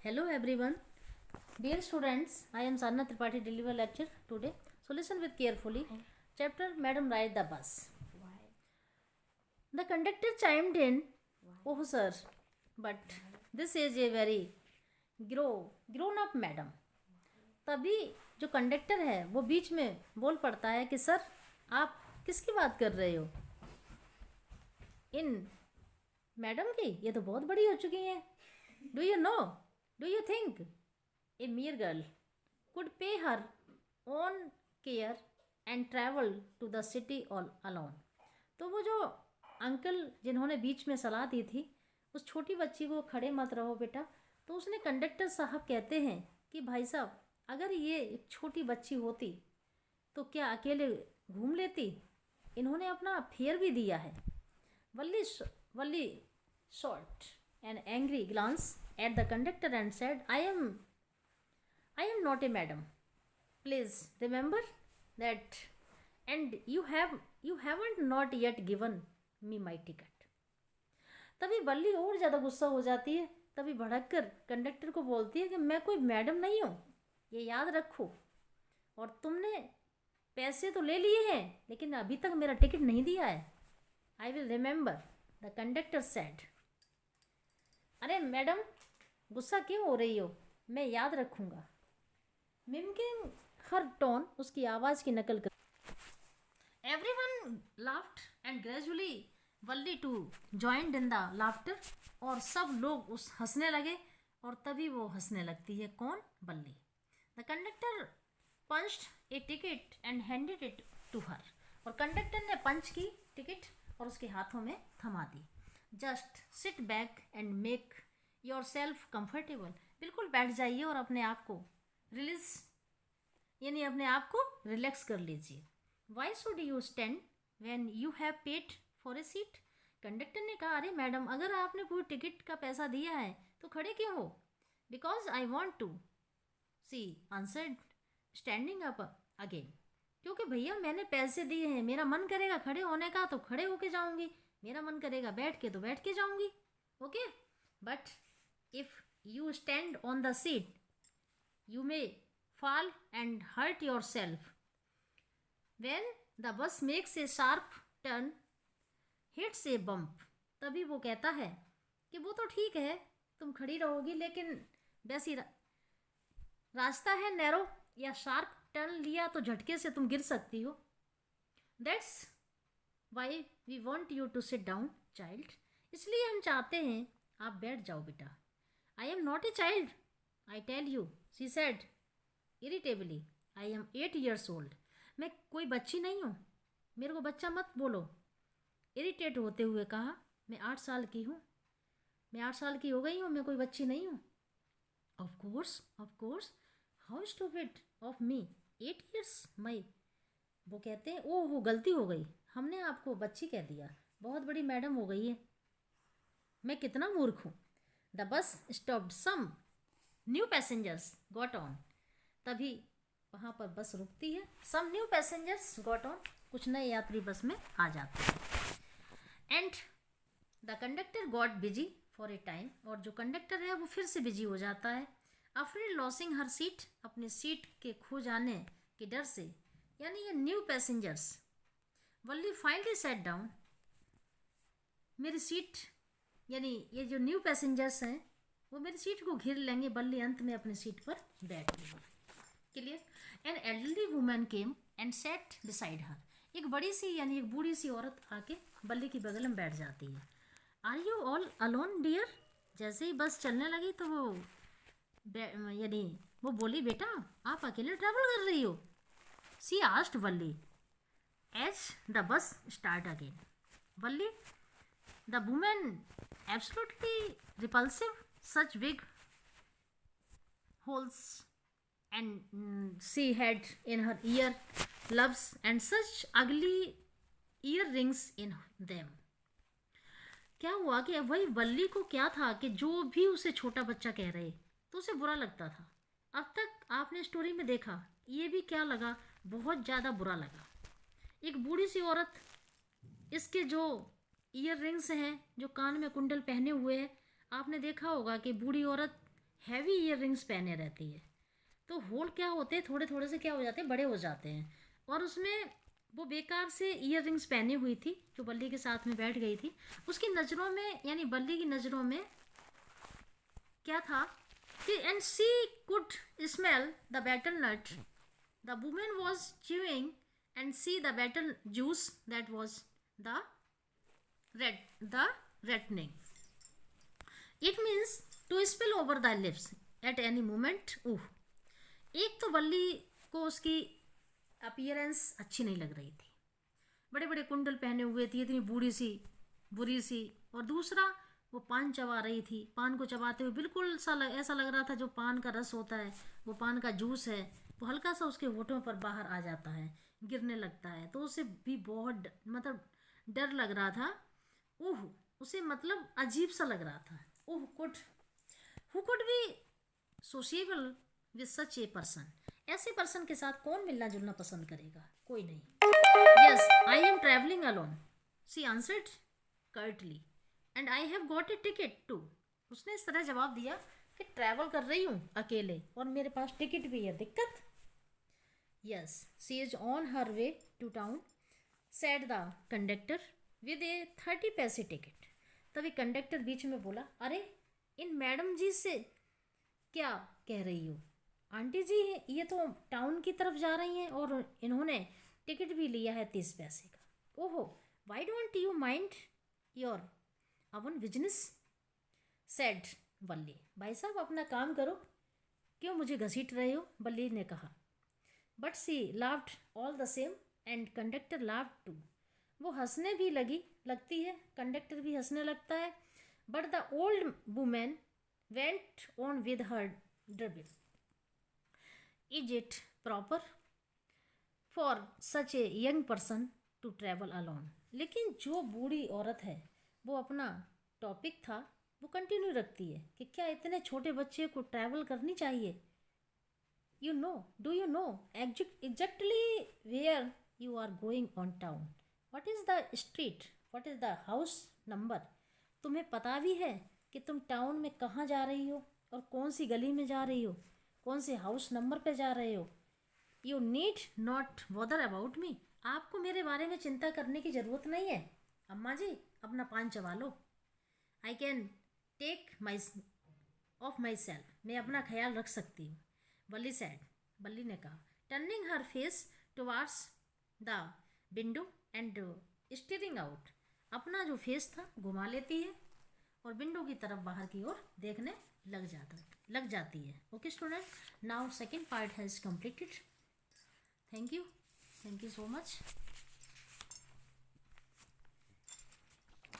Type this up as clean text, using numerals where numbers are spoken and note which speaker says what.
Speaker 1: Hello everyone. Dear students, I am Sarna Tripathi deliver lecture today. So listen with carefully. Chapter Madam Ride the Bus. The conductor chimed in, "Oh sir, but this is a very grown up madam." तभी जो conductor है वो बीच में बोल पड़ता है कि sir आप किसकी बात कर रहे हो? इन मैडम की ये तो बहुत बड़ी हो चुकी हैं. Do you think a mere girl could pay her own care and travel to the city all alone? तो वो जो अंकल जिन्होंने बीच में सलाह दी थी उस छोटी बच्ची को खड़े मत रहो बेटा, तो उसने कंडक्टर साहब कहते हैं कि भाई साहब अगर ये एक छोटी बच्ची होती तो क्या अकेले घूम लेती? इन्होंने अपना फेयर भी दिया है. वल्ली shot an angry glance at the conductor and said, I am not a madam. Please remember that, and you haven't not yet given me my ticket. तभी बल्ली और ज़्यादा गुस्सा हो जाती है. तभी भड़क कर कंडक्टर को बोलती है कि मैं कोई मैडम नहीं हूँ, ये याद रखो, और तुमने पैसे तो ले लिए हैं लेकिन अभी तक मेरा टिकट नहीं दिया है. I will remember, the conductor said. अरे मैडम गुस्सा क्यों हो रही हो, मैं याद रखूँगा. मिमिकिंग हर टोन, उसकी आवाज़ की नकल कर. Everyone laughed and gradually Valli too joined in the laughter. और सब लोग उस हंसने लगे और तभी वो हंसने लगती है. कौन? बल्ली. The conductor punched a ticket and handed it to her. और कंडक्टर ने पंच की टिकट और उसके हाथों में थमा दी. Just sit back and make yourself comfortable. बिल्कुल बैठ जाइए और अपने आप को रिलैक्स कर लीजिए. Why should you stand when you have paid for a seat? Conductor ने कहा, अरे मैडम अगर आपने पूरी टिकट का पैसा दिया है तो खड़े क्यों हो? Because I want to see answered standing up again. क्योंकि भैया मैंने पैसे दिए हैं, मेरा मन करेगा खड़े होने का तो खड़े होके जाऊंगी, मेरा मन करेगा बैठ के तो बैठ के जाऊंगी. Okay, but if you stand on the seat you may fall and hurt yourself. When the bus makes a sharp turn, hits a bump. तभी वो कहता है कि वो तो ठीक है तुम खड़ी रहोगी, लेकिन वैसी रास्ता है नैरो, या शार्प टर्न लिया तो झटके से तुम गिर सकती हो. That's why we want you to sit down, child. इसलिए हम चाहते हैं आप बैठ जाओ बेटा. I am not a child, I tell you, she said irritably. I am 8 years old. मैं कोई बच्ची नहीं हूँ, मेरे को बच्चा मत बोलो. इरिटेट होते हुए कहा, मैं 8 साल की हूँ, मैं 8 साल की हो गई हूँ, मैं कोई बच्ची नहीं हूँ. Of course, how stupid of me, 8 years मई. वो कहते हैं ओह गलती हो गई, हमने आपको बच्ची कह दिया, बहुत बड़ी मैडम हो गई है, मैं कितना मूर्ख हूँ. The bus stopped. Some new passengers got on. तभी वहाँ पर बस रुकती है. Some new passengers got on. कुछ नए यात्री बस में आ जाते हैं. And the conductor got busy for a time. और जो कंडक्टर है वो फिर से बिजी हो जाता है. आफ्टर लॉसिंग हर सीट, अपनी सीट के खो जाने के डर से, यानी ये न्यू पैसेंजर्स. वल्ली फाइनली सेट डाउन. मेरी सीट, यानी ये जो न्यू पैसेंजर्स हैं वो मेरी सीट को घेर लेंगे. बल्ली अंत में अपनी सीट पर बैठ गई. Clear. An elderly women came and set beside her. एक बड़ी सी यानी एक बूढ़ी सी औरत आके बल्ली की बगल में बैठ जाती है. Are you all alone dear? जैसे ही बस चलने लगी तो वो बोली, बेटा आप अकेले ट्रैवल कर रही हो? She asked Valli as the bus start again. Valli, the woman absolutely repulsive, such big holes and she had in her ear lobes and such ugly earrings in them. क्या हुआ कि वही बल्ली को क्या था कि जो भी उसे छोटा बच्चा कह रहे तो उसे बुरा लगता था. अब तक आपने स्टोरी में देखा, ये भी क्या लगा, बहुत ज़्यादा बुरा लगा. एक बूढ़ी सी औरत, इसके जो ईयर रिंग्स हैं, जो कान में कुंडल पहने हुए हैं, आपने देखा होगा कि बूढ़ी औरत हैवी ईयर रिंग्स पहने रहती है। तो होल क्या होते हैं, थोड़े थोड़े से क्या हो जाते हैं, बड़े हो जाते हैं। और उसमें वो बेकार से ईयर रिंग्स पहनी हुई थी जो बल्ली के साथ में बैठ गई थी। उसकी नज़रों में, यानी बल्ली की नज़रों में क्या था कि and she could smell the betel nut the women was chewing and see the betel juice that was the reddening. It means to spill over the lips at any moment. एक तो बल्ली को उसकी अपीयरेंस अच्छी नहीं लग रही थी, बड़े बड़े कुंडल पहने हुए थी, इतनी बूढ़ी सी बुरी सी। और दूसरा, वो पान चबा रही थी, पान को चबाते हुए बिल्कुल ऐसा लग रहा था जो पान का रस होता है, वो पान का जूस है, वो हल्का सा उसके होठों पर बाहर आ जाता है, गिरने लगता है। तो उसे भी बहुत मतलब डर लग रहा था। उसे मतलब अजीब सा लग रहा था। Who could be sociable with such a person. ऐसे पर्सन के साथ कौन मिलना जुलना पसंद करेगा, कोई नहीं। Yes, I am travelling alone, she answered curtly, and I have got a ticket too. उसने इस तरह जवाब दिया कि ट्रैवल कर रही हूँ अकेले और मेरे पास टिकट भी है, दिक्कत। Yes, she is on her way to town, said the conductor with a 30 paise ticket. तभी कंडक्टर बीच में बोला, अरे इन मैडम जी से क्या कह रही हो, आंटी जी ये तो टाउन की तरफ जा रही हैं और इन्होंने टिकट भी लिया है 30 पैसे का। ओहो, why don't you mind your own business, said Balli. भाई साहब अपना काम करो, क्यों मुझे घसीट रहे हो, बल्ली ने कहा। But she laughed all the same and conductor laughed too. वो हंसने भी लगती है, कंडक्टर भी हंसने लगता है। But the old women went on with her dribble. Is it proper for such a young person to travel alone. लेकिन जो बूढ़ी औरत है वो अपना टॉपिक था वो कंटिन्यू रखती है कि क्या इतने छोटे बच्चे को ट्रैवल करनी चाहिए। Do you know exactly where you are going on town, what is the street, what is the house number. तुम्हें पता भी है कि तुम टाउन में कहाँ जा रही हो और कौन सी गली में जा रही हो, कौन से हाउस नंबर पे जा रहे हो। You need not bother about me. आपको मेरे बारे में चिंता करने की ज़रूरत नहीं है। अम्मा जी अपना पान चबा लो। I can take my of myself, मैं अपना ख्याल रख सकती हूँ। बल्ली सैड, बल्ली ने कहा, turning her face towards the window and steering out. अपना जो फेस था घुमा लेती है और विंडो की तरफ बाहर की ओर देखने लग जाती है। Okay student, now second part has completed. Thank you so much.